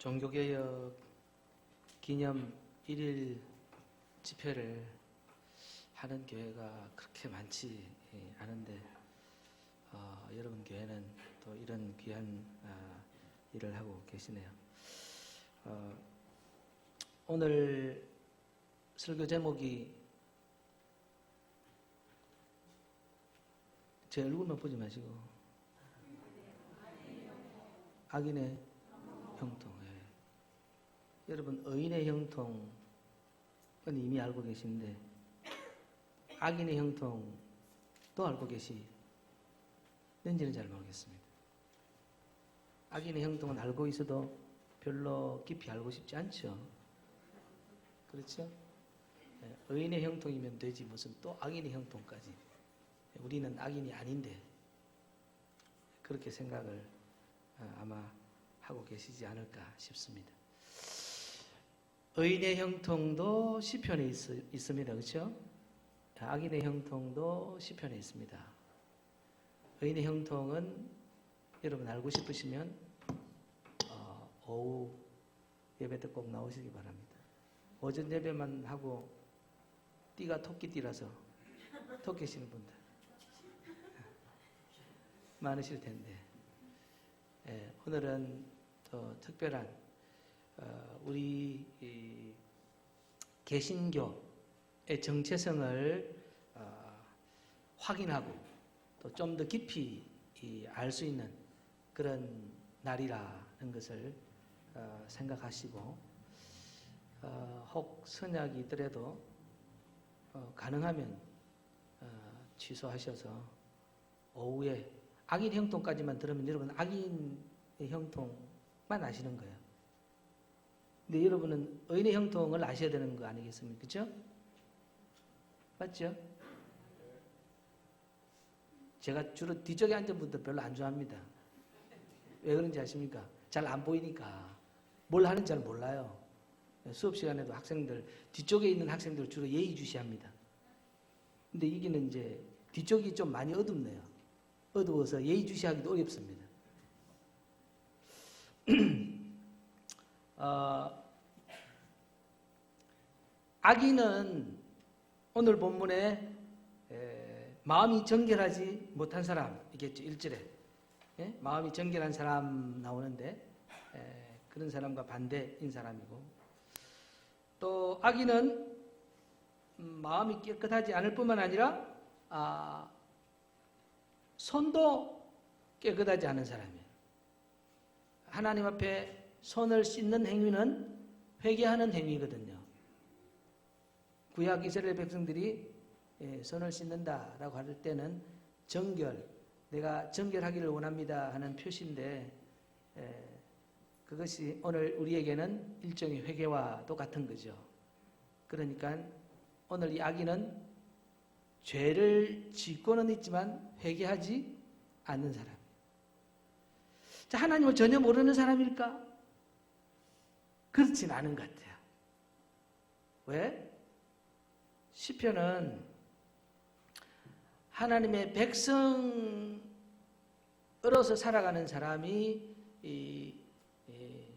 종교개혁 기념 1일 집회를 하는 교회가 그렇게 많지 않은데 여러분 교회는 또 이런 귀한 일을 하고 계시네요. 오늘 설교 제목이 제 얼굴만 보지 마시고 악인의 형통. 여러분 의인의 형통은 이미 알고 계신데 악인의 형통도 알고 계시는지는 잘 모르겠습니다. 악인의 형통은 알고 있어도 별로 깊이 알고 싶지 않죠. 그렇죠? 의인의 형통이면 되지 무슨 또 악인의 형통까지. 우리는 악인이 아닌데 그렇게 생각을 아마 하고 계시지 않을까 싶습니다. 의인의 형통도 시편에 있습니다. 그렇죠? 악인의 형통도 시편에 있습니다. 의인의 형통은 여러분 알고 싶으시면 오후 예배 때 꼭 나오시기 바랍니다. 오전 예배만 하고 띠가 토끼띠라서 토 계시는 분들 많으실 텐데 오늘은 더 특별한 우리 개신교의 정체성을 확인하고 또 좀 더 깊이 알 수 있는 그런 날이라는 것을 생각하시고 혹 선약이더라도 가능하면 취소하셔서 오후에 악인 형통까지만 들으면 여러분 악인의 형통만 아시는 거예요. 근데 여러분은 의인의 형통을 아셔야 되는 거 아니겠습니까? 그렇죠? 맞죠? 제가 주로 뒤쪽에 앉은 분들 별로 안 좋아합니다. 왜 그런지 아십니까? 잘 안 보이니까 뭘 하는지 잘 몰라요. 수업 시간에도 학생들 뒤쪽에 있는 학생들 주로 예의주시합니다. 근데 이게는 이제 뒤쪽이 좀 많이 어둡네요. 어두워서 예의주시하기도 어렵습니다. 악인은 오늘 본문에 마음이 정결하지 못한 사람이겠죠. 1절에 마음이 정결한 사람 나오는데 그런 사람과 반대인 사람이고 또 악인은 마음이 깨끗하지 않을 뿐만 아니라 손도 깨끗하지 않은 사람이에요. 하나님 앞에 손을 씻는 행위는 회개하는 행위거든요. 구약 이스라엘 백성들이 손을 씻는다라고 할 때는 정결, 내가 정결하기를 원합니다 하는 표시인데 그것이 오늘 우리에게는 일종의 회개와 똑같은 거죠. 그러니까 오늘 이 악인은 죄를 짓고는 있지만 회개하지 않는 사람. 자, 하나님을 전혀 모르는 사람일까? 그렇진 않은 것 같아요. 왜? 시편은 하나님의 백성으로서 살아가는 사람이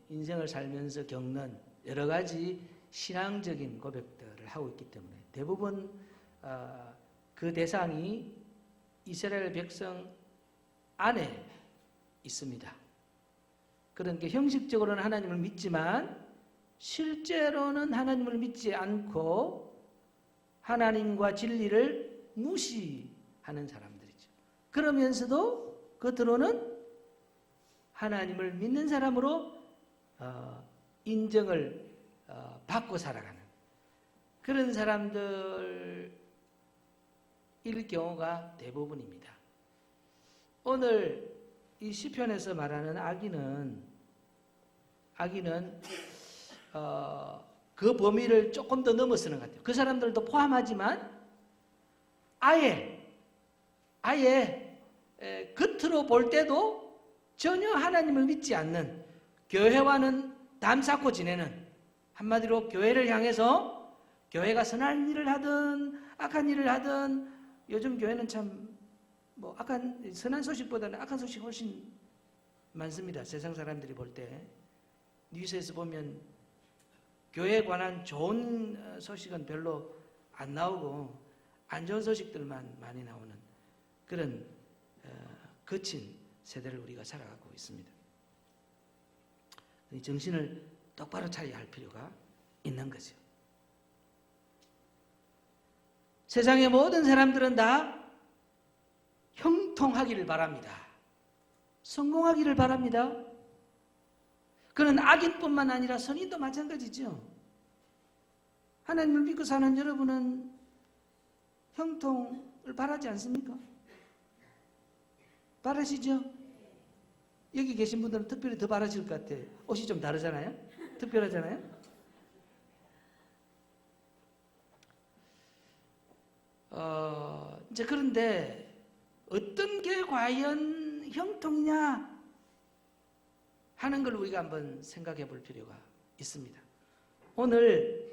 인생을 살면서 겪는 여러 가지 신앙적인 고백들을 하고 있기 때문에 대부분 그 대상이 이스라엘 백성 안에 있습니다. 그러니까 형식적으로는 하나님을 믿지만 실제로는 하나님을 믿지 않고 하나님과 진리를 무시하는 사람들이죠. 그러면서도 겉으로는 하나님을 믿는 사람으로 인정을 받고 살아가는 그런 사람들일 경우가 대부분입니다. 오늘 이 시편에서 말하는 악인은 그 범위를 조금 더 넘어서는 것 같아요. 그 사람들도 포함하지만 아예 겉으로 볼 때도 전혀 하나님을 믿지 않는 교회와는 담 쌓고 지내는 한마디로 교회를 향해서 교회가 선한 일을 하든 악한 일을 하든 요즘 교회는 참 선한 소식보다는 악한 소식이 훨씬 많습니다. 세상 사람들이 볼 때. 뉴스에서 보면 교회에 관한 좋은 소식은 별로 안 나오고 안 좋은 소식들만 많이 나오는 그런 거친 세대를 우리가 살아가고 있습니다. 정신을 똑바로 차려야 할 필요가 있는 거죠. 세상의 모든 사람들은 다 형통하기를 바랍니다. 성공하기를 바랍니다. 그는 악인뿐만 아니라 선인도 마찬가지죠. 하나님을 믿고 사는 여러분은 형통을 바라지 않습니까? 바라시죠? 여기 계신 분들은 특별히 더 바라실 것 같아요. 옷이 좀 다르잖아요? 특별하잖아요? 이제 그런데 어떤 게 과연 형통이냐 하는 걸 우리가 한번 생각해 볼 필요가 있습니다. 오늘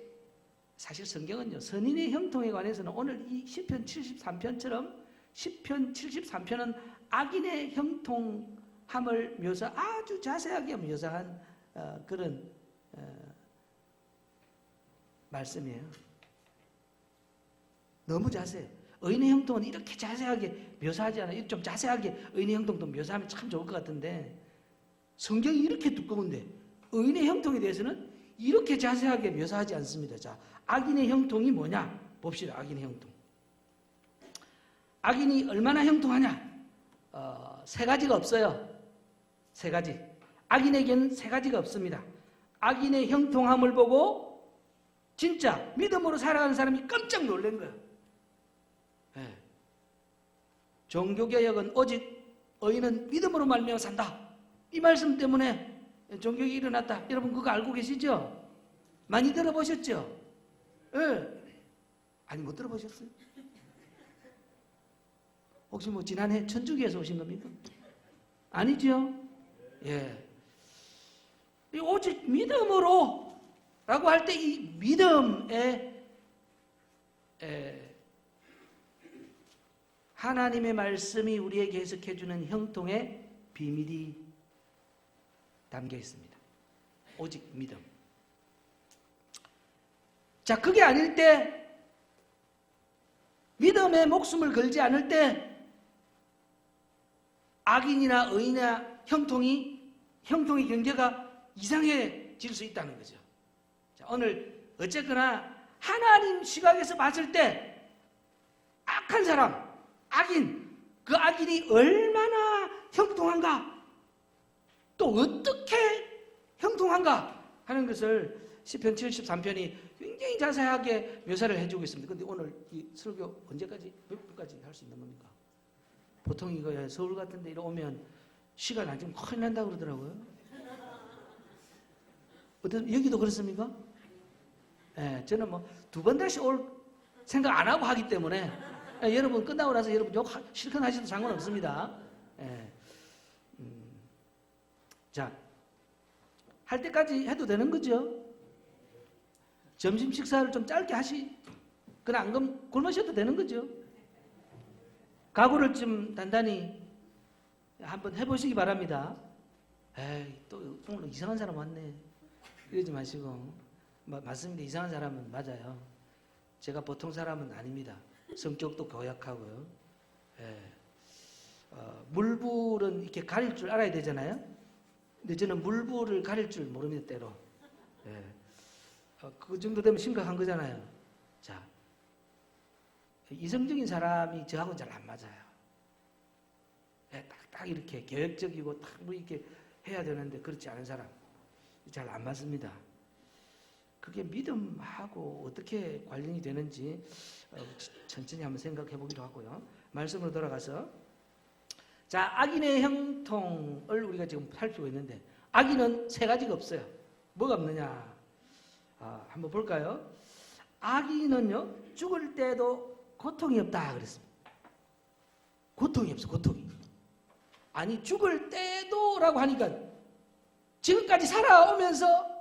사실 성경은요, 선인의 형통에 관해서는 오늘 이 시편 73편처럼 시편 73편은 악인의 형통함을 아주 자세하게 묘사한 그런 말씀이에요. 너무 자세해요. 의인의 형통은 이렇게 자세하게 묘사하지 않아요. 좀 자세하게 의인의 형통도 묘사하면 참 좋을 것 같은데 성경이 이렇게 두꺼운데 의인의 형통에 대해서는 이렇게 자세하게 묘사하지 않습니다. 자, 악인의 형통이 뭐냐? 봅시다. 악인의 형통. 악인이 얼마나 형통하냐? 세 가지가 없어요. 세 가지. 악인에게는 세 가지가 없습니다. 악인의 형통함을 보고 진짜 믿음으로 살아가는 사람이 깜짝 놀란 거예요. 네. 종교개혁은 오직 의인은 믿음으로 말미암아 산다. 이 말씀 때문에 종교개혁이 일어났다. 여러분 그거 알고 계시죠? 많이 들어보셨죠? 네. 아니 못 들어보셨어요? 혹시 뭐 지난해 천주교에서 오신 겁니까? 아니죠? 예. 오직 믿음으로 라고 할 때 이 믿음에 하나님의 말씀이 우리에게 해석해주는 형통의 비밀이 담겨 있습니다. 오직 믿음. 자, 그게 아닐 때 믿음에 목숨을 걸지 않을 때 악인이나 의인이나 형통의 경계가 이상해질 수 있다는 거죠. 자, 오늘 어쨌거나 하나님 시각에서 봤을 때 악한 사람, 악인, 그 악인이 얼마나 형통한가, 또 어떻게 형통한가 하는 것을 시편 73편이 굉장히 자세하게 묘사를 해주고 있습니다. 그런데 오늘 이 설교 언제까지, 몇 분까지 할 수 있는 겁니까? 보통 이거 서울 같은 데 이러 오면 시간 안 주면 큰일 난다고 그러더라고요. 여기도 그렇습니까? 예, 저는 뭐 두 번 다시 올 생각 안 하고 하기 때문에 여러분 끝나고 나서 여러분 욕 실컷 하셔도 상관없습니다. 예. 자, 할 때까지 해도 되는 거죠? 점심 식사를 좀 짧게 그냥 안 굶으셔도 되는 거죠? 각오를 좀 단단히 한번 해보시기 바랍니다. 에이, 또 오늘 이상한 사람 왔네. 이러지 마시고. 맞습니다. 이상한 사람은 맞아요. 제가 보통 사람은 아닙니다. 성격도 고약하고요. 예. 물불은 이렇게 가릴 줄 알아야 되잖아요. 근데 저는 물불을 가릴 줄 모릅니다, 때로. 예. 그 정도 되면 심각한 거잖아요. 자, 이성적인 사람이 저하고는 잘 안 맞아요. 예, 딱 이렇게 계획적이고 딱 뭐 이렇게 해야 되는데 그렇지 않은 사람 잘 안 맞습니다. 그게 믿음하고 어떻게 관련이 되는지 천천히 한번 생각해 보기로 하고요. 말씀으로 돌아가서, 자, 악인의 형통을 우리가 지금 살피고 있는데 악인은 세 가지가 없어요. 뭐가 없느냐? 한번 볼까요? 악인은요, 죽을 때도 고통이 없다 그랬습니다. 고통이 없어, 고통이. 아니, 죽을 때도라고 하니까 지금까지 살아오면서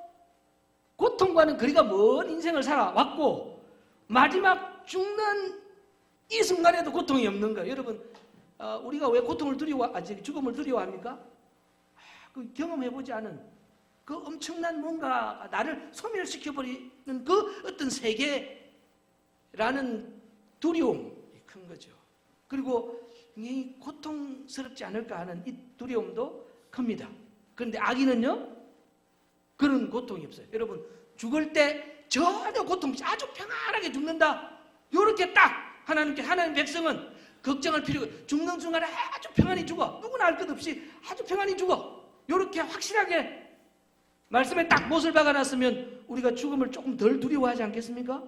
고통과는 거리가 먼 인생을 살아왔고 마지막 죽는 이 순간에도 고통이 없는 거예요. 여러분, 우리가 왜 죽음을 두려워합니까? 그 경험해보지 않은 그 엄청난 뭔가 나를 소멸시켜버리는 그 어떤 세계라는 두려움이 큰 거죠. 그리고 이 고통스럽지 않을까 하는 이 두려움도 큽니다. 그런데 악인은요, 그런 고통이 없어요. 여러분, 죽을 때 전혀 고통 없이 아주 평안하게 죽는다. 이렇게 딱 하나님 백성은 걱정할 필요가, 죽는 순간에 아주 평안히 죽어. 누구나 알 것 없이 아주 평안히 죽어. 이렇게 확실하게 말씀에 딱 못을 박아놨으면 우리가 죽음을 조금 덜 두려워하지 않겠습니까?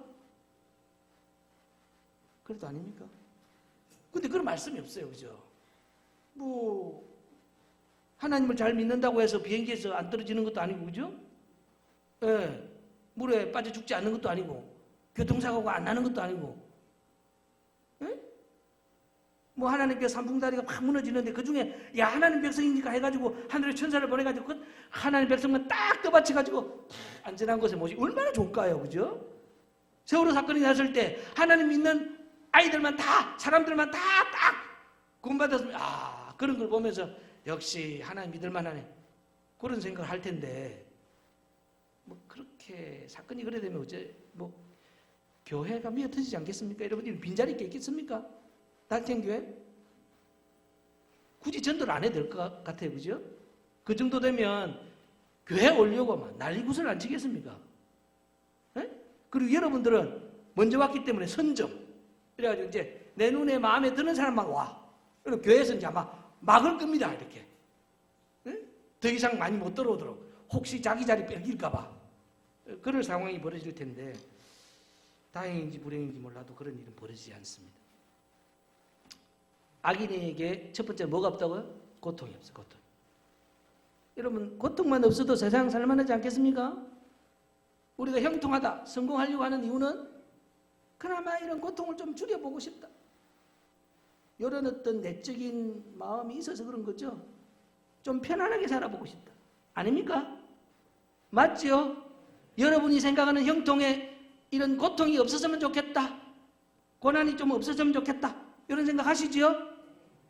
그래도 아닙니까? 근데 그런 말씀이 없어요. 그죠? 뭐 하나님을 잘 믿는다고 해서 비행기에서 안 떨어지는 것도 아니고, 그죠? 예, 물에 빠져 죽지 않는 것도 아니고, 교통사고가 안 나는 것도 아니고, 예? 뭐 하나님께서 산풍다리가 막 무너지는데 그 중에 야 하나님 백성이니까 해가지고 하늘에 천사를 보내가지고 그 하나님 백성만 딱 떠받쳐가지고 안전한 곳에 모시고 얼마나 좋을까요? 그죠? 세월호 사건이 났을 때 하나님 믿는 아이들만 다, 사람들만 다 딱 구원받았으면, 아, 그런 걸 보면서 역시 하나님 믿을 만하네, 그런 생각을 할 텐데, 뭐 그렇게 사건이 그래 되면 어째 뭐 교회가 미어터지지 않겠습니까? 여러분, 빈자리 있겠습니까? 단체교회? 굳이 전도를 안 해도 될 것 같아요. 그죠? 그 정도 되면 교회 오려고 막 난리굿을 안 치겠습니까? 에? 그리고 여러분들은 먼저 왔기 때문에 선점. 그래가지고 이제 내 눈에 마음에 드는 사람만 와. 그리고 교회에서 이제 아마 막을 겁니다. 이렇게. 에? 더 이상 많이 못 들어오도록. 혹시 자기 자리 뺏길까봐. 그럴 상황이 벌어질 텐데, 다행인지 불행인지 몰라도 그런 일은 벌어지지 않습니다. 악인에게 첫 번째 뭐가 없다고요? 고통이 없어요. 고통. 여러분, 고통만 없어도 세상 살만하지 않겠습니까? 우리가 형통하다, 성공하려고 하는 이유는 그나마 이런 고통을 좀 줄여보고 싶다, 이런 어떤 내적인 마음이 있어서 그런 거죠. 좀 편안하게 살아보고 싶다. 아닙니까? 맞죠? 여러분이 생각하는 형통에 이런 고통이 없었으면 좋겠다, 고난이 좀 없었으면 좋겠다, 이런 생각 하시죠?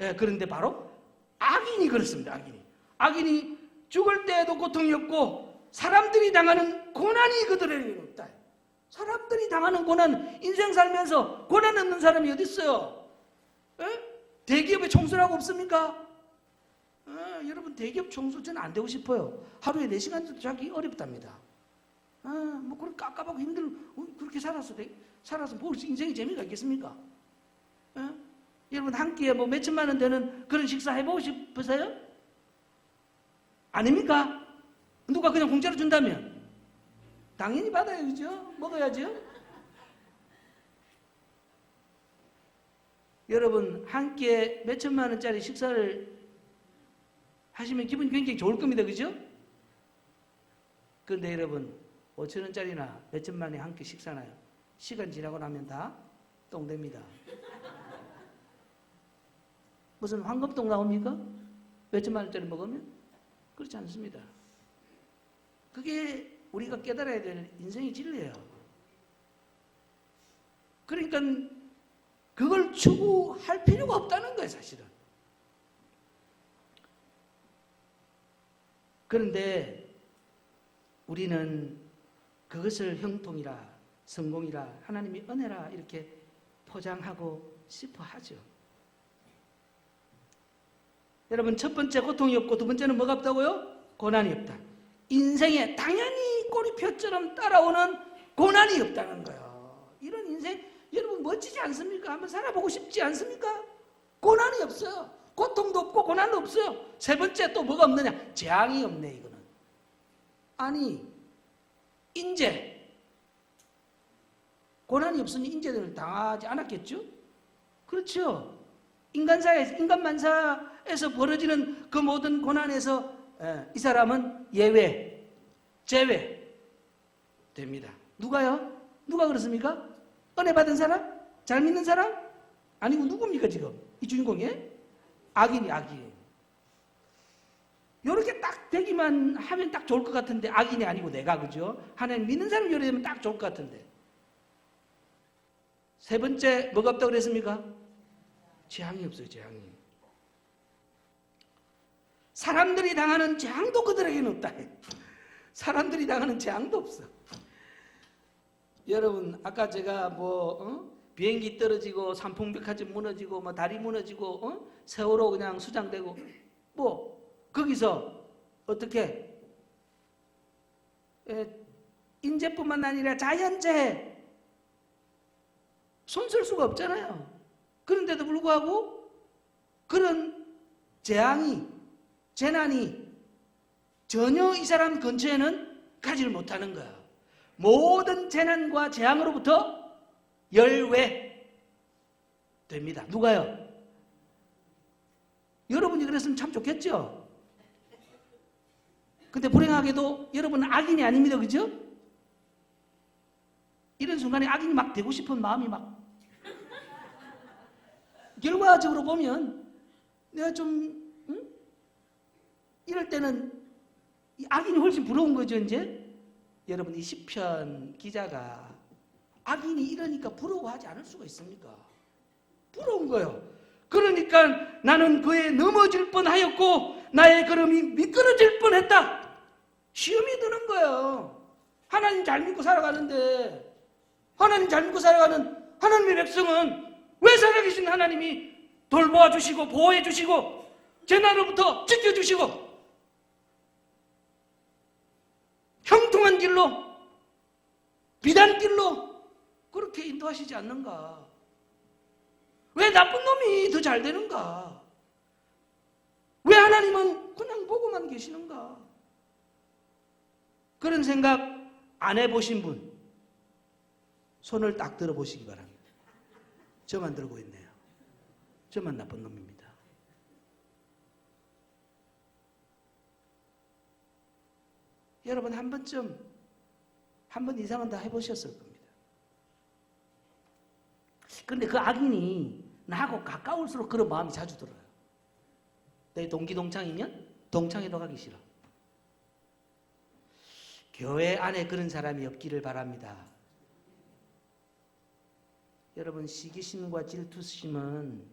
예, 그런데 바로 악인이 그렇습니다. 악인이 죽을 때에도 고통이 없고 사람들이 당하는 고난이 그들에게 없다. 사람들이 당하는 고난, 인생 살면서 고난 없는 사람이 어디 있어요? 예? 대기업에 총수라고 없습니까? 여러분, 대기업 총수 저는 안 되고 싶어요. 하루에 4시간도 자기 어렵답니다. 뭐 그렇게 깝깝하고 그렇게 살아서 뭐 인생에 재미가 있겠습니까? 여러분, 한 끼에 뭐 몇천만 원 되는 그런 식사 해보고 싶으세요? 아닙니까? 누가 그냥 공짜로 준다면 당연히 받아요. 그죠? 먹어야죠. 여러분, 한 끼에 몇천만 원짜리 식사를 하시면 기분이 굉장히 좋을 겁니다. 그죠? 그런데 여러분, 5천 원짜리나 몇천만 원에 한 끼 식사나요? 시간 지나고 나면 다 똥됩니다. 무슨 황금똥 나옵니까? 몇천만 원짜리 먹으면? 그렇지 않습니다. 그게 우리가 깨달아야 될 인생의 진리예요. 그러니까 그걸 추구할 필요가 없다는 거예요, 사실은. 그런데 우리는 그것을 형통이라, 성공이라, 하나님의 은혜라 이렇게 포장하고 싶어 하죠. 여러분, 첫 번째 고통이 없고 두 번째는 뭐가 없다고요? 고난이 없다. 인생에 당연히 꼬리표처럼 따라오는 고난이 없다는 거예요. 이런 인생, 여러분 멋지지 않습니까? 한번 살아보고 싶지 않습니까? 고난이 없어요. 고통도 없고 고난도 없어요. 세 번째 또 뭐가 없느냐? 재앙이 없네, 이거는. 아니, 인재. 고난이 없으니 인재들을 당하지 않았겠죠? 그렇죠? 인간만사에서 벌어지는 그 모든 고난에서 이 사람은 예외, 제외 됩니다. 누가요? 누가 그렇습니까? 은혜 받은 사람? 잘 믿는 사람? 아니고 누굽니까 지금? 이 주인공이? 악인. 이렇게 딱 되기만 하면 딱 좋을 것 같은데, 악인이 아니고 내가, 그죠? 하나님 믿는 사람이 이렇게 되면 딱 좋을 것 같은데. 세 번째 뭐가 없다고 그랬습니까? 재앙이 없어요. 재앙이. 사람들이 당하는 재앙도 그들에게는 없다. 사람들이 당하는 재앙도 없어. 여러분 아까 제가 비행기 떨어지고 삼풍백화점 무너지고 다리 무너지고 세월호 그냥 수장되고 거기서 어떻게 인재뿐만 아니라 자연재해 손쓸 수가 없잖아요. 그런데도 불구하고 그런 재앙이 재난이 전혀 이 사람 근처에는 가지를 못하는 거야. 모든 재난과 재앙으로부터 열외됩니다. 누가요? 여러분이 그랬으면 참 좋겠죠? 근데 불행하게도 여러분은 악인이 아닙니다. 그죠? 이런 순간에 악인이 막 되고 싶은 마음이 막 결과적으로 보면 내가 좀 이럴 때는 이 악인이 훨씬 부러운 거죠. 이제 여러분 이 시편 기자가 악인이 이러니까 부러워하지 않을 수가 있습니까? 부러운 거예요. 그러니까 나는 그에 넘어질 뻔하였고 나의 걸음이 미끄러질 뻔했다. 시험이 드는 거예요. 하나님 잘 믿고 살아가는데 하나님 잘 믿고 살아가는 하나님의 백성은 왜 살아계신 하나님이 돌보아 주시고 보호해 주시고 재난으로부터 지켜주시고 형통한 길로 비단길로 그렇게 인도하시지 않는가? 왜 나쁜 놈이 더 잘 되는가? 왜 하나님은 그냥 보고만 계시는가? 그런 생각 안 해보신 분 손을 딱 들어보시기 바랍니다. 저만 들고 있네요. 저만 나쁜 놈입니다. 여러분 한 번 이상은 다 해보셨을 겁니다. 그런데 그 악인이 나하고 가까울수록 그런 마음이 자주 들어요. 내 동기 동창이면 동창회도 가기 싫어. 교회 안에 그런 사람이 없기를 바랍니다. 여러분 시기심과 질투심은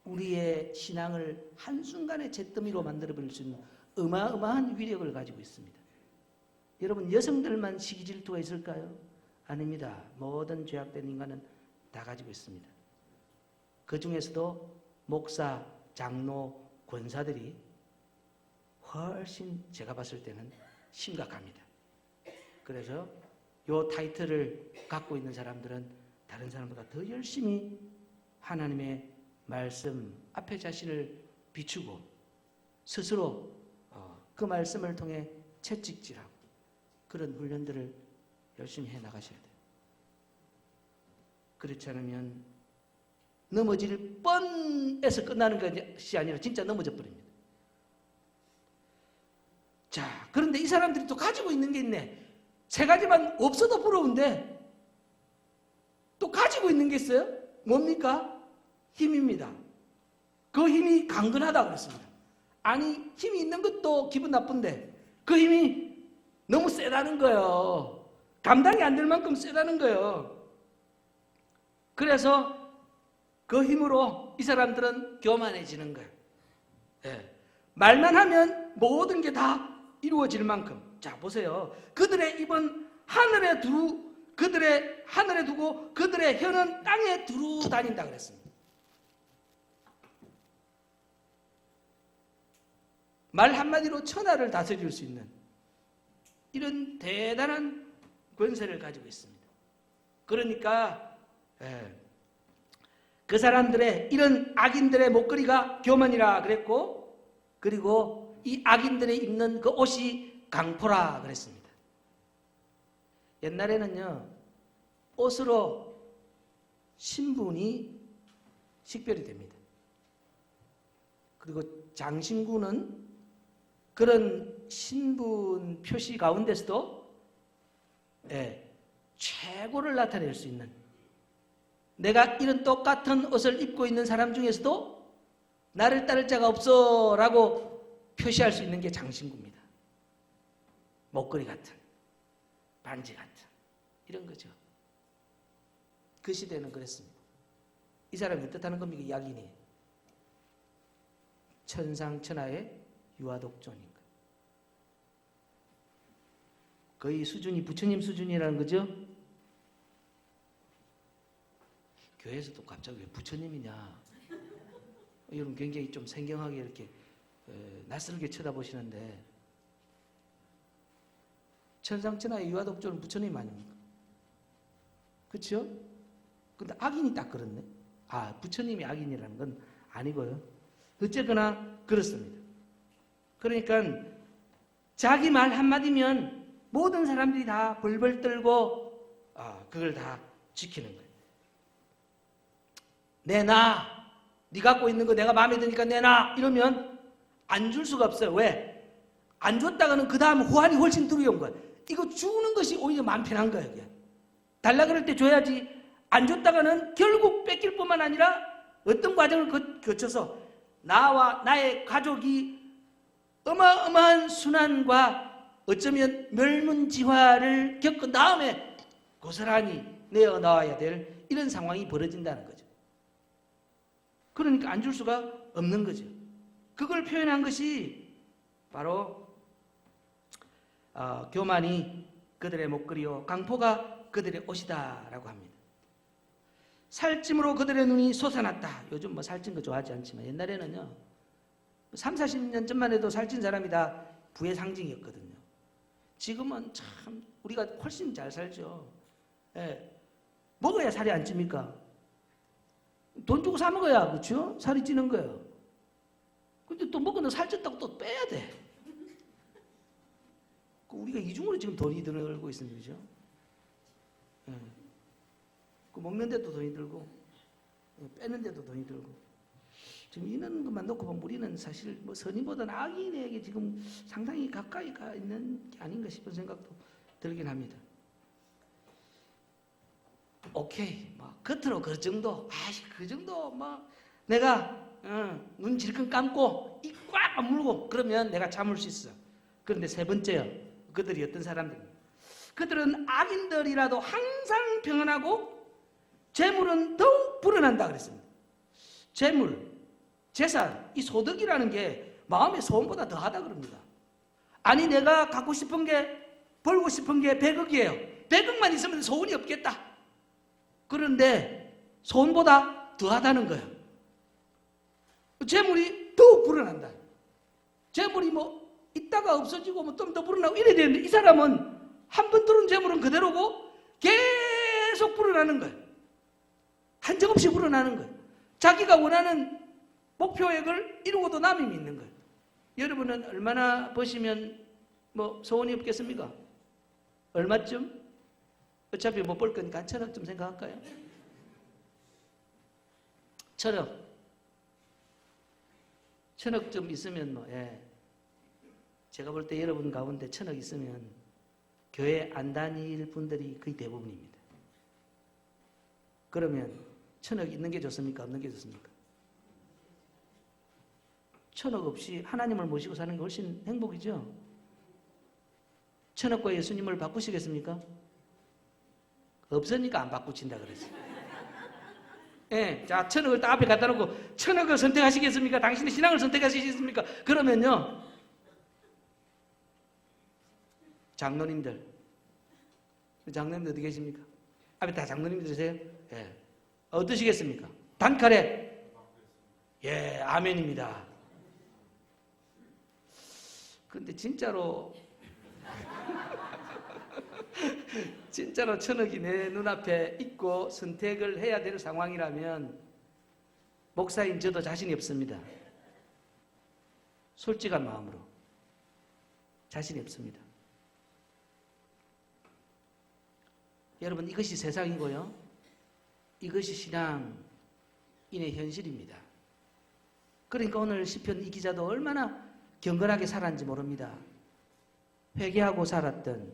우리의 신앙을 한순간에 잿더미로 만들어버릴 수 있는 어마어마한 위력을 가지고 있습니다. 여러분 여성들만 시기 질투가 있을까요? 아닙니다. 모든 죄악된 인간은 다 가지고 있습니다. 그 중에서도 목사, 장로, 권사들이 훨씬 제가 봤을 때는 심각합니다. 그래서 이 타이틀을 갖고 있는 사람들은 다른 사람보다 더 열심히 하나님의 말씀 앞에 자신을 비추고 스스로 그 말씀을 통해 채찍질하고 그런 훈련들을 열심히 해나가셔야 돼요. 그렇지 않으면 넘어질 뻔해서 끝나는 것이 아니라 진짜 넘어져 버립니다. 자, 그런데 이 사람들이 또 가지고 있는 게 있네. 세 가지만 없어도 부러운데 또 가지고 있는 게 있어요. 뭡니까? 힘입니다. 그 힘이 강건하다고 그랬습니다. 아니 힘이 있는 것도 기분 나쁜데 그 힘이 너무 세다는 거예요. 감당이 안 될 만큼 세다는 거예요. 그래서 그 힘으로 이 사람들은 교만해지는 거예요. 네. 말만 하면 모든 게 다 이루어질 만큼. 자 보세요. 그들의 입은 하늘에 두고 그들의 혀는 땅에 두루 다닌다 그랬습니다. 말 한마디로 천하를 다스릴 수 있는 이런 대단한 권세를 가지고 있습니다. 그러니까 그 사람들의 이런 악인들의 목걸이가 교만이라 그랬고 그리고 이 악인들이 입는 그 옷이 강포라 그랬습니다. 옛날에는요 옷으로 신분이 식별이 됩니다. 그리고 장신구는 그런 신분 표시 가운데서도 최고를 나타낼 수 있는 내가 이런 똑같은 옷을 입고 있는 사람 중에서도 나를 따를 자가 없어 라고 표시할 수 있는 게 장신구입니다. 목걸이 같은 반지 같은 이런 거죠. 그 시대는 그랬습니다. 이 사람이 어떻다는 겁니까? 이 악인이 천상천하의 유아독존인 거예요. 거의 수준이 부처님 수준이라는 거죠. 교회에서도 갑자기 왜 부처님이냐, 여러분 굉장히 좀 생경하게 이렇게 낯설게 쳐다보시는데, 천상천하의 유아독존은 부처님 아닙니까? 그렇죠? 근데 악인이 딱 그렇네. 부처님이 악인이라는 건 아니고요. 어쨌거나 그렇습니다. 그러니까 자기 말 한마디면 모든 사람들이 다 벌벌 떨고 그걸 다 지키는 거예요. 내놔. 네 갖고 있는 거 내가 마음에 드니까 내놔. 이러면 안 줄 수가 없어요. 왜? 안 줬다가는 그 다음 후환이 훨씬 두려운 거예요. 이거 주는 것이 오히려 마음 편한 거예요. 그냥. 달라 그럴 때 줘야지. 안 줬다가는 결국 뺏길 뿐만 아니라 어떤 과정을 거쳐서 나와 나의 가족이 어마어마한 순환과 어쩌면 멸문지화를 겪은 다음에 고스란히 내어나와야 될 이런 상황이 벌어진다는 거죠. 그러니까 안 줄 수가 없는 거죠. 그걸 표현한 것이 바로 교만이 그들의 목걸이요 강포가 그들의 옷이다라고 합니다. 살찜으로 그들의 눈이 솟아났다. 요즘 뭐 살찐 거 좋아하지 않지만 옛날에는요 3, 40년 전만 해도 살찐 사람이 다 부의 상징이었거든요. 지금은 참 우리가 훨씬 잘 살죠. 예. 먹어야 살이 안 찝니까? 돈 주고 사 먹어야 그렇죠? 살이 찌는 거예요. 근데 또 먹어도 살쪘다고 또 빼야 돼. 우리가 이중으로 지금 돈이 들고 있습니다. 그죠? 예. 그 먹는 데도 돈이 들고 빼는 데도 돈이 들고 지금 이런 것만 놓고 보면 우리는 사실 뭐 선인보다는 악인에게 지금 상당히 가까이 가 있는 게 아닌가 싶은 생각도 들긴 합니다. 오케이, 뭐 겉으로 그 정도, 그 정도 뭐 내가 눈 질끈 감고 입 꽉 물고 그러면 내가 참을 수 있어. 그런데 세 번째요, 그들이 어떤 사람들입니까? 그들은 악인들이라도 항상 평안하고 재물은 더욱 불어난다 그랬습니다. 재물, 재산, 이 소득이라는 게 마음의 소원보다 더하다 그럽니다. 아니 내가 갖고 싶은 게 벌고 싶은 게 100억이에요. 100억만 있으면 소원이 없겠다. 그런데 소원보다 더하다는 거예요. 재물이 더욱 불어난다. 재물이 뭐 있다가 없어지고 뭐 좀 더 불어나고 이래야 되는데 이 사람은 한 번 들은 재물은 그대로고 계속 불어나는 거예요. 한정없이 불어나는 거예요. 자기가 원하는 목표액을 이루고도 남이 있는 거예요. 여러분은 얼마나 버시면 뭐 소원이 없겠습니까? 얼마쯤? 어차피 못 벌 거니까 한 1,000억쯤 생각할까요? 1,000억. 1,000억쯤 있으면 뭐, 제가 볼 때 여러분 가운데 1,000억 있으면 교회 안 다닐 분들이 거의 대부분입니다. 그러면 1,000억 있는 게 좋습니까? 없는 게 좋습니까? 1,000억 없이 하나님을 모시고 사는 게 훨씬 행복이죠? 1,000억과 예수님을 바꾸시겠습니까? 없으니까 안 바꾸친다 그랬어요. 자, 1,000억을 딱 앞에 갖다 놓고 1,000억을 선택하시겠습니까? 당신의 신앙을 선택하시겠습니까? 그러면요, 장로님들 어디 계십니까? 앞에 다 장로님들이세요? 어떠시겠습니까? 단칼에 아멘입니다. 근데 진짜로 1,000억이 내 눈앞에 있고 선택을 해야 될 상황이라면 목사인 저도 자신이 없습니다. 솔직한 마음으로 자신이 없습니다. 여러분, 이것이 세상이고요, 이것이 신앙인의 현실입니다. 그러니까 오늘 시편 이 기자도 얼마나 경건하게 살았는지 모릅니다. 회개하고 살았던,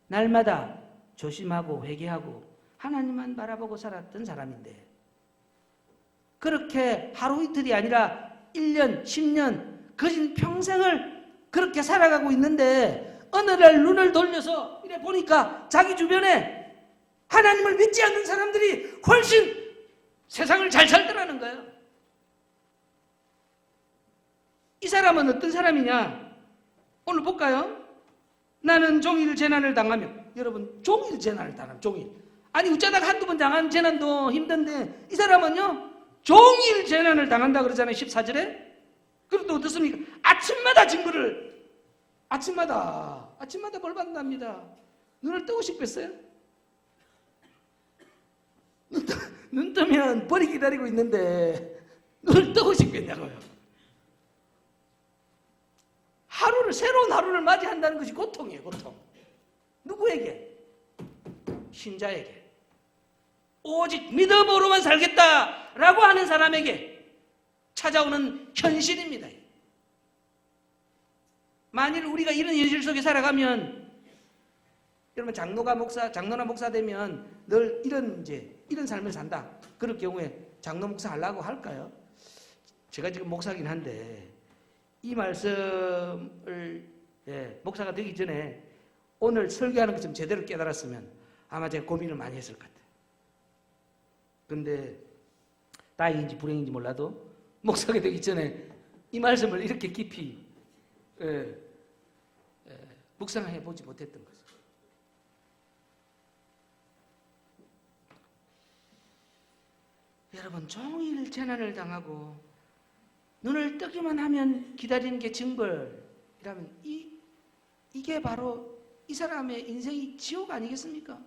날마다 조심하고 회개하고 하나님만 바라보고 살았던 사람인데, 그렇게 하루 이틀이 아니라 1년, 10년, 거진 평생을 그렇게 살아가고 있는데 어느 날 눈을 돌려서 이래 보니까 자기 주변에 하나님을 믿지 않는 사람들이 훨씬 세상을 잘 살더라는 거예요. 이 사람은 어떤 사람이냐? 오늘 볼까요? 나는 종일 재난을 당하면, 여러분 종일 재난을 당하면 종일, 아니 어쩌다가 한두 번 당하는 재난도 힘든데 이 사람은요 종일 재난을 당한다 그러잖아요. 14절에. 그럼 또 어떻습니까? 아침마다 증거를, 아침마다 벌 받는답니다. 눈을 뜨고 싶겠어요? 눈 뜨면 벌이 기다리고 있는데 눈을 뜨고 싶겠냐고요. 새로운 하루를 맞이한다는 것이 고통이에요. 고통. 누구에게? 신자에게. 오직 믿음으로만 살겠다라고 하는 사람에게 찾아오는 현실입니다. 만일 우리가 이런 현실 속에 살아가면, 여러분 장로나 목사 되면 늘 이런 삶을 산다. 그럴 경우에 장로 목사 하려고 할까요? 제가 지금 목사긴 한데 이 말씀을 목사가 되기 전에 오늘 설교하는 것 좀 제대로 깨달았으면 아마 제가 고민을 많이 했을 것 같아요. 근데 다행인지 불행인지 몰라도 목사가 되기 전에 이 말씀을 이렇게 깊이 묵상해 보지 못했던 거죠. 여러분 종일 재난을 당하고 눈을 뜨기만 하면 기다리는 게 징벌이라면 이게 바로 이 사람의 인생이 지옥 아니겠습니까?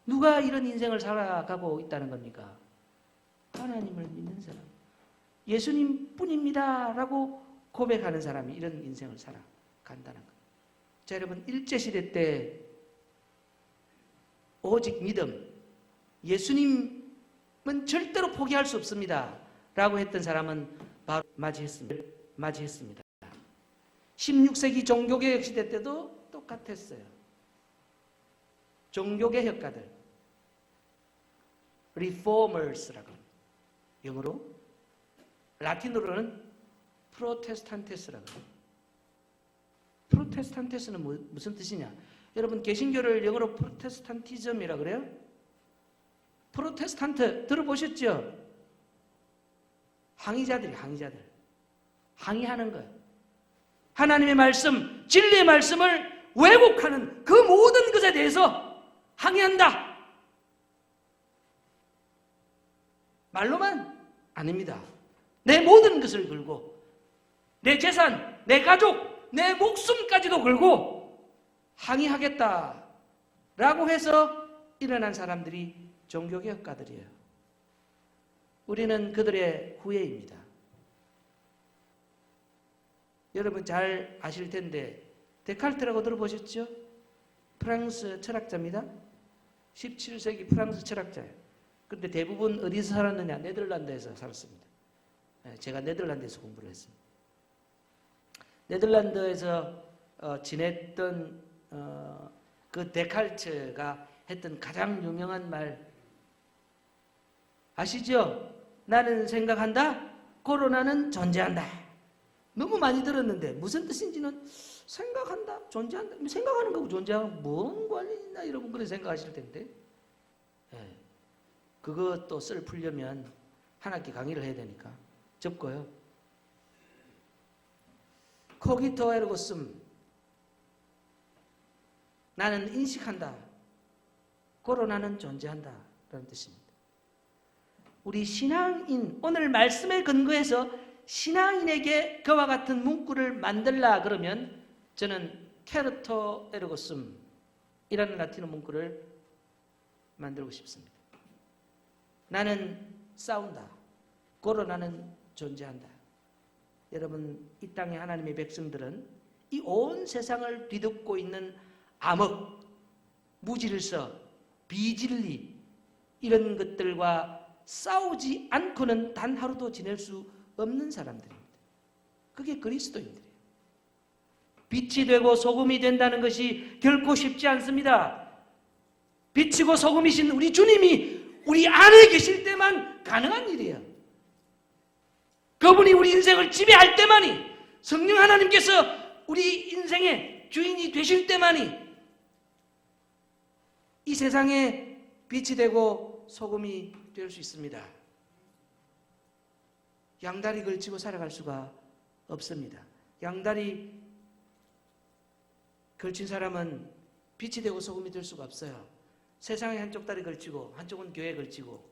누가 이런 인생을 살아가고 있다는 겁니까? 하나님을 믿는 사람, 예수님 뿐입니다 라고 고백하는 사람이 이런 인생을 살아간다는 것. 자, 여러분 일제시대 때 오직 믿음, 예수님은 절대로 포기할 수 없습니다 라고 했던 사람은 바로 맞이했습니다. 16세기 종교개혁 시대 때도 똑같았어요. 종교개혁가들, 리포머스라고, 영어로, 라틴어로는 프로테스탄테스라고. 프로테스탄테스는 무슨 뜻이냐? 여러분 개신교를 영어로 프로테스탄티즘이라고 그래요? 프로테스탄트 들어보셨죠? 항의자들 항의하는 거예요. 하나님의 말씀, 진리의 말씀을 왜곡하는 그 모든 것에 대해서 항의한다. 말로만 아닙니다. 내 모든 것을 걸고, 내 재산, 내 가족, 내 목숨까지도 걸고 항의하겠다라고 해서 일어난 사람들이 종교개혁가들이에요. 우리는 그들의 후예입니다. 여러분 잘 아실 텐데 데카르트라고 들어보셨죠? 프랑스 철학자입니다. 17세기 프랑스 철학자예요. 그런데 대부분 어디서 살았느냐? 네덜란드에서 살았습니다. 제가 네덜란드에서 공부를 했습니다. 네덜란드에서 지냈던 그 데카르트가 했던 가장 유명한 말 아시죠? 나는 생각한다. 코로나는 존재한다. 너무 많이 들었는데 무슨 뜻인지는 생각한다, 존재한다. 생각하는 거고 존재하고 뭔 관련이 있나 여러분 그런 생각하실 텐데 그것도 풀려면 한 학기 강의를 해야 되니까 접고요. 코기토 에르고 숨, 나는 인식한다. 코로나는 존재한다 라는 뜻입니다. 우리 신앙인, 오늘 말씀에 근거해서 신앙인에게 그와 같은 문구를 만들라 그러면 저는 캐르토 에르고 숨 이라는 라틴어 문구를 만들고 싶습니다. 나는 싸운다. 코로나는 존재한다. 여러분 이 땅의 하나님의 백성들은 이 온 세상을 뒤덮고 있는 암흑, 무질서, 비진리 이런 것들과 싸우지 않고는 단 하루도 지낼 수 없는 사람들입니다. 그게 그리스도인들이에요. 빛이 되고 소금이 된다는 것이 결코 쉽지 않습니다. 빛이고 소금이신 우리 주님이 우리 안에 계실 때만 가능한 일이에요. 그분이 우리 인생을 지배할 때만이, 성령 하나님께서 우리 인생의 주인이 되실 때만이 이 세상에 빛이 되고 소금이 될 수 있습니다. 양다리 걸치고 살아갈 수가 없습니다. 양다리 걸친 사람은 빛이 되고 소금이 될 수가 없어요. 세상에 한쪽 다리 걸치고 한쪽은 교회에 걸치고,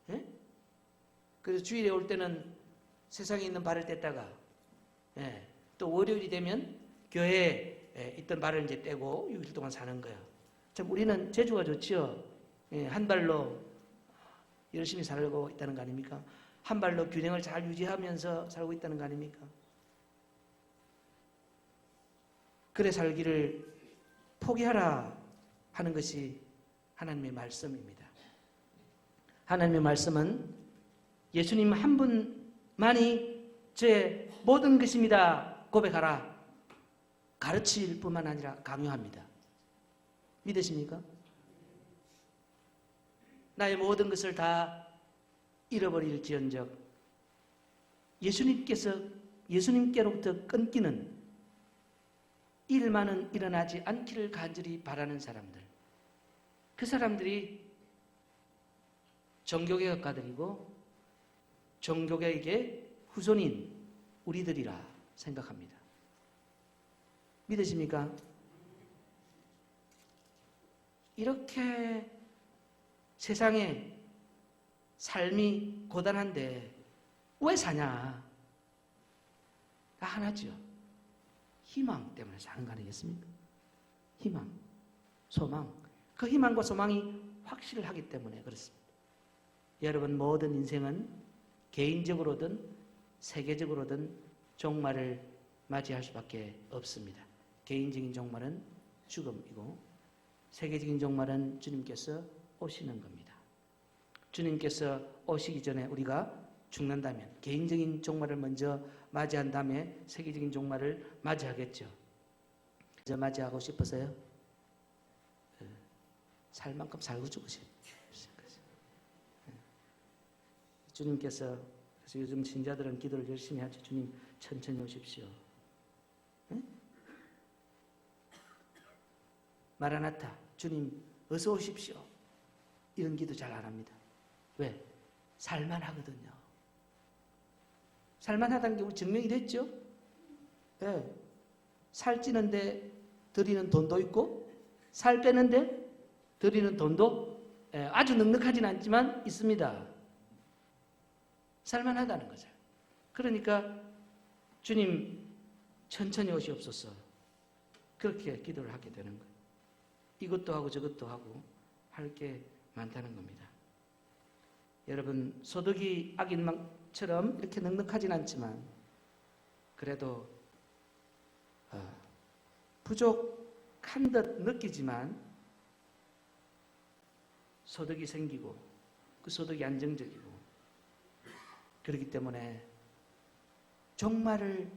예? 그래서 주일에 올 때는 세상에 있는 발을 뗐다가, 예, 또 월요일이 되면 교회에 있던 발을 이제 떼고 6일 동안 사는 거예요. 참 우리는 재주가 좋지요. 예, 한 발로 열심히 살고 있다는 거 아닙니까? 한 발로 균형을 잘 유지하면서 살고 있다는 거 아닙니까? 그래 살기를 포기하라 하는 것이 하나님의 말씀입니다. 하나님의 말씀은 예수님 한 분만이 제 모든 것입니다 고백하라 가르칠 뿐만 아니라 강요합니다. 믿으십니까? 나의 모든 것을 다 잃어버릴지언정 예수님께로부터 끊기는 일만은 일어나지 않기를 간절히 바라는 사람들, 그 사람들이 종교개혁가들이고 종교개혁의 후손인 우리들이라 생각합니다. 믿으십니까? 이렇게 세상에 삶이 고단한데 왜 사냐? 다 하나죠. 희망 때문에 사는 거 아니겠습니까? 희망, 소망. 그 희망과 소망이 확실하기 때문에 그렇습니다. 여러분 모든 인생은 개인적으로든 세계적으로든 종말을 맞이할 수밖에 없습니다. 개인적인 종말은 죽음이고 세계적인 종말은 주님께서 오시는 겁니다. 주님께서 오시기 전에 우리가 죽는다면 개인적인 종말을 먼저 맞이한 다음에 세계적인 종말을 맞이하겠죠. 먼저 맞이하고 싶어서요. 살 만큼 살고 죽으세요. 주님께서 그래서 요즘 신자들은 기도를 열심히 하죠. 주님 천천히 오십시오. 네? 마라나타 주님 어서 오십시오. 이런 기도 잘 안 합니다. 왜? 살만하거든요. 살만하다는 게 우리 증명이 됐죠. 네. 살찌는데 들이는 돈도 있고 살 빼는데 들이는 돈도 아주 넉넉하지는 않지만 있습니다. 살만하다는 거죠. 그러니까 주님 천천히 오시옵소서 그렇게 기도를 하게 되는 거예요. 이것도 하고 저것도 하고 할 게 많다는 겁니다. 여러분 소득이 악인처럼 이렇게 넉넉하진 않지만 그래도 부족한 듯 느끼지만 소득이 생기고 그 소득이 안정적이고 그렇기 때문에 종말을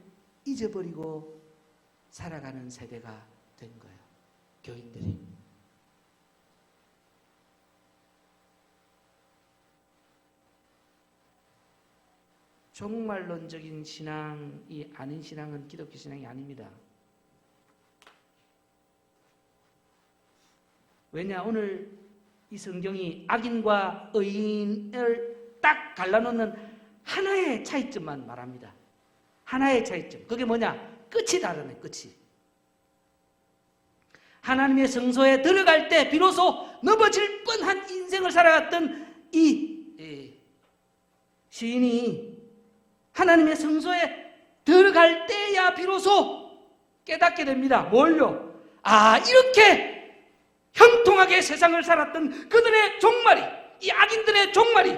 잊어버리고 살아가는 세대가 된 거예요. 교인들이. 종말론적인 신앙이 아닌 신앙은 기독교 신앙이 아닙니다. 왜냐? 오늘 이 성경이 악인과 의인을 딱 갈라놓는 하나의 차이점만 말합니다. 하나의 차이점. 그게 뭐냐? 끝이 다르네, 끝이. 하나님의 성소에 들어갈 때 비로소 넘어질 뻔한 인생을 살아갔던 이 시인이 하나님의 성소에 들어갈 때야 비로소 깨닫게 됩니다. 뭘요? 아, 이렇게 형통하게 세상을 살았던 그들의 종말이, 이 악인들의 종말이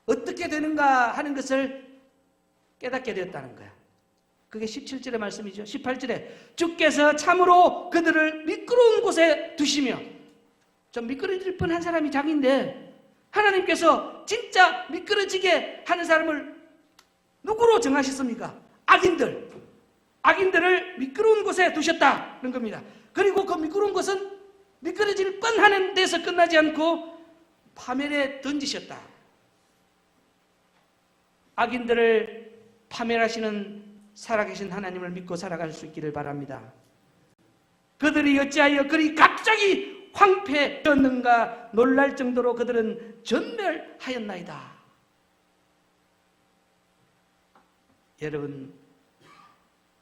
어떻게 되는가 하는 것을 깨닫게 되었다는 거야. 그게 17절의 말씀이죠. 18절에 주께서 참으로 그들을 미끄러운 곳에 두시며, 좀 미끄러질 뻔한 사람이 자기인데 하나님께서 진짜 미끄러지게 하는 사람을 누구로 정하셨습니까? 악인들을 미끄러운 곳에 두셨다는 겁니다. 그리고 그 미끄러운 곳은 미끄러질 뻔하는 데서 끝나지 않고 파멸에 던지셨다. 악인들을 파멸하시는 살아계신 하나님을 믿고 살아갈 수 있기를 바랍니다. 그들이 어찌하여 그리 갑자기 황폐되었는가 놀랄 정도로 그들은 전멸하였나이다.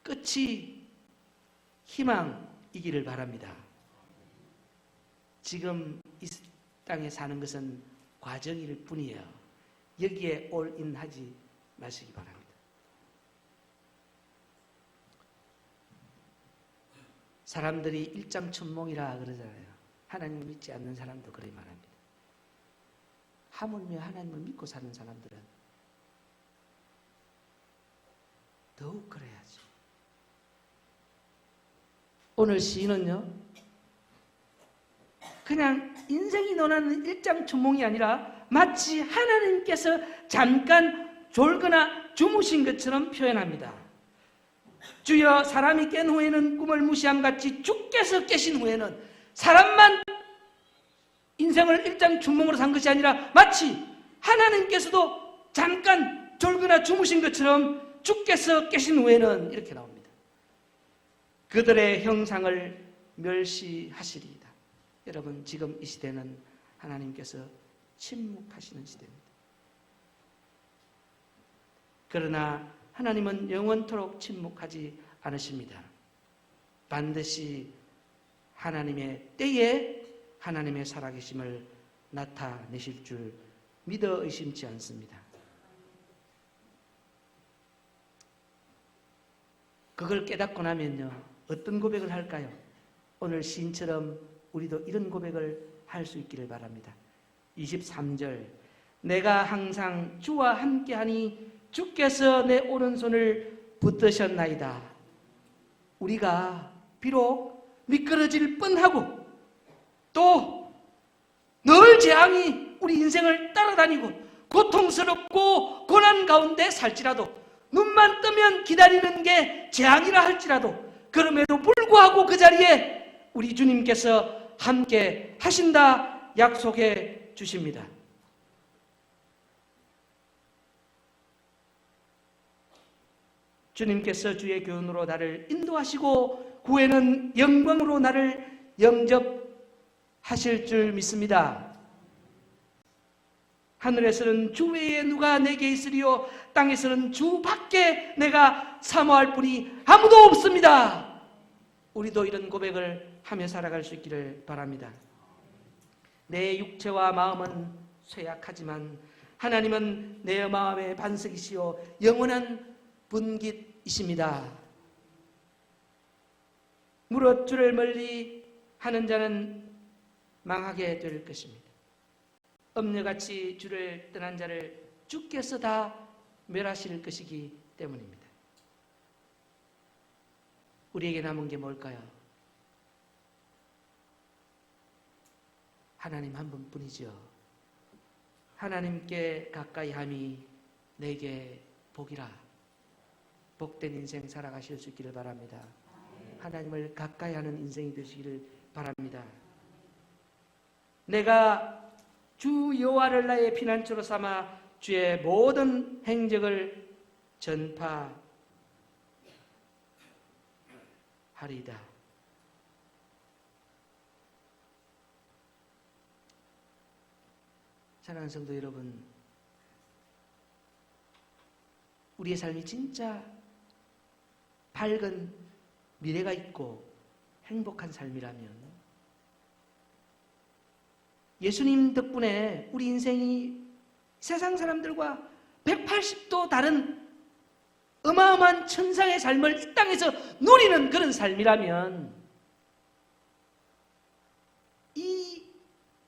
끝이 희망이기를 바랍니다. 지금 이 땅에 사는 것은 과정일 뿐이에요. 여기에 올인하지 마시기 바랍니다. 사람들이 일장춘몽이라 그러잖아요. 하나님을 믿지 않는 사람도 그렇게 말합니다. 하물며 하나님을 믿고 사는 사람들은 더욱 그래야지. 오늘 시인은요, 그냥 인생이 논하는 일장춘몽이 아니라 마치 하나님께서 잠깐 졸거나 주무신 것처럼 표현합니다. 주여, 사람이 깬 후에는 꿈을 무시함 같이 주께서 깨신 후에는, 사람만 인생을 일장춘몽으로 산 것이 아니라 마치 하나님께서도 잠깐 졸거나 주무신 것처럼 주께서 깨신 후에는, 이렇게 나옵니다. 그들의 형상을 멸시하시리이다. 여러분, 지금 이 시대는 하나님께서 침묵하시는 시대입니다. 그러나 하나님은 영원토록 침묵하지 않으십니다. 반드시 하나님의 때에 하나님의 살아계심을 나타내실 줄 믿어 의심치 않습니다. 그걸 깨닫고 나면요, 어떤 고백을 할까요? 오늘 시인처럼 우리도 이런 고백을 할 수 있기를 바랍니다. 23절, 내가 항상 주와 함께하니 주께서 내 오른손을 붙드셨나이다. 우리가 비록 미끄러질 뻔하고 또 늘 재앙이 우리 인생을 따라다니고 고통스럽고 고난 가운데 살지라도, 눈만 뜨면 기다리는 게 재앙이라 할지라도, 그럼에도 불구하고 그 자리에 우리 주님께서 함께 하신다 약속해 주십니다. 주님께서 주의 교훈으로 나를 인도하시고 후에는 영광으로 나를 영접하실 줄 믿습니다. 하늘에서는 주 외에 누가 내게 있으리요, 땅에서는 주 밖에 내가 사모할 분이 아무도 없습니다. 우리도 이런 고백을 하며 살아갈 수 있기를 바랍니다. 내 육체와 마음은 쇠약하지만 하나님은 내 마음의 반석이시요 영원한 분깃이십니다. 무릇 주를 멀리 하는 자는 망하게 될 것입니다. 엄녀같이 주를 떠난 자를 주께서 다 멸하실 것이기 때문입니다. 우리에게 남은 게 뭘까요? 하나님 한 분뿐이죠. 하나님께 가까이 함이 내게 복이라. 복된 인생 살아가실 수 있기를 바랍니다. 하나님을 가까이 하는 인생이 되시기를 바랍니다. 내가 주 여호와를 나의 피난처로 삼아 주의 모든 행적을 전파하리이다. 사랑하는 성도 여러분, 우리의 삶이 진짜 밝은 미래가 있고 행복한 삶이라면, 예수님 덕분에 우리 인생이 세상 사람들과 180도 다른 어마어마한 천상의 삶을 이 땅에서 누리는 그런 삶이라면, 이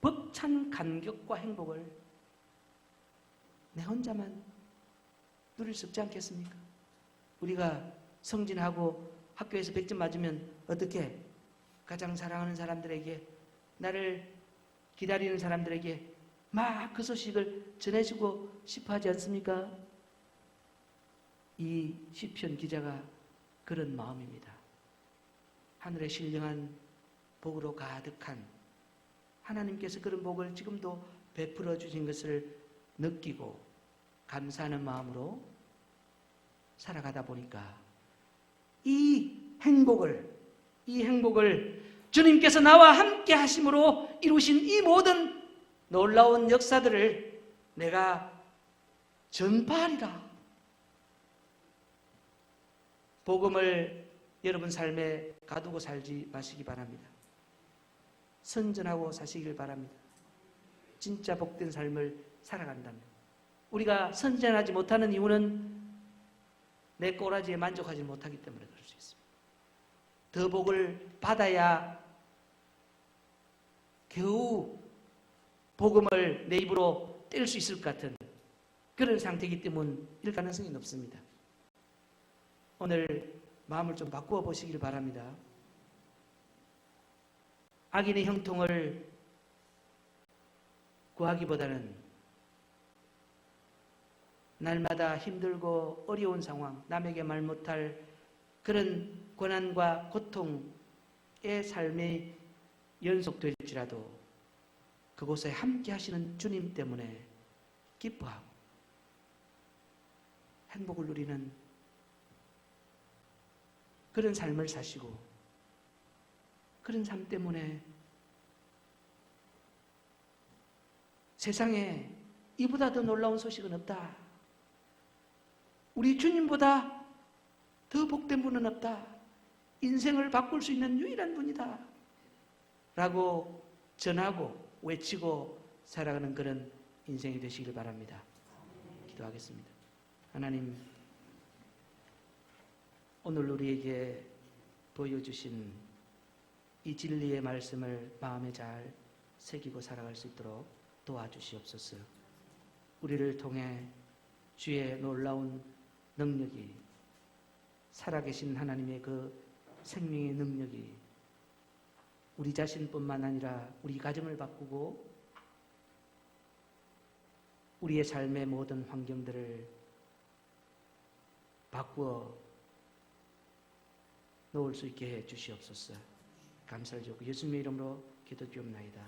벅찬 감격과 행복을 내 혼자만 누릴 수 없지 않겠습니까? 우리가 성진하고 학교에서 100점 맞으면 어떻게 가장 사랑하는 사람들에게, 나를 기다리는 사람들에게 막 그 소식을 전해주고 싶어 하지 않습니까? 이 시편 기자가 그런 마음입니다. 하늘의 신령한 복으로 가득한 하나님께서 그런 복을 지금도 베풀어 주신 것을 느끼고 감사하는 마음으로 살아가다 보니까 이 행복을 주님께서 나와 함께 하심으로 이루신 이 모든 놀라운 역사들을 내가 전파하리라. 복음을 여러분 삶에 가두고 살지 마시기 바랍니다. 선전하고 사시길 바랍니다. 진짜 복된 삶을 살아간다면. 우리가 선전하지 못하는 이유는 내 꼬라지에 만족하지 못하기 때문에 그럴 수 있습니다. 더 복을 받아야 겨우 복음을 내 입으로 뗄 수 있을 것 같은 그런 상태이기 때문일 가능성이 높습니다. 오늘 마음을 좀 바꾸어 보시길 바랍니다. 악인의 형통을 구하기보다는 날마다 힘들고 어려운 상황, 남에게 말 못할 그런 고난과 고통의 삶이 연속될지라도 그곳에 함께 하시는 주님 때문에 기뻐하고 행복을 누리는 그런 삶을 사시고 그런 삶 때문에 세상에 이보다 더 놀라운 소식은 없다. 우리 주님보다 더 복된 분은 없다. 인생을 바꿀 수 있는 유일한 분이다. 라고 전하고 외치고 살아가는 그런 인생이 되시길 바랍니다. 기도하겠습니다. 하나님, 오늘 우리에게 보여주신 이 진리의 말씀을 마음에 잘 새기고 살아갈 수 있도록 도와주시옵소서. 우리를 통해 주의 놀라운 능력이, 살아계신 하나님의 그 생명의 능력이 우리 자신뿐만 아니라 우리 가정을 바꾸고 우리의 삶의 모든 환경들을 바꾸어 놓을 수 있게 해 주시옵소서. 감사를 드리고 예수님의 이름으로 기도드리옵나이다.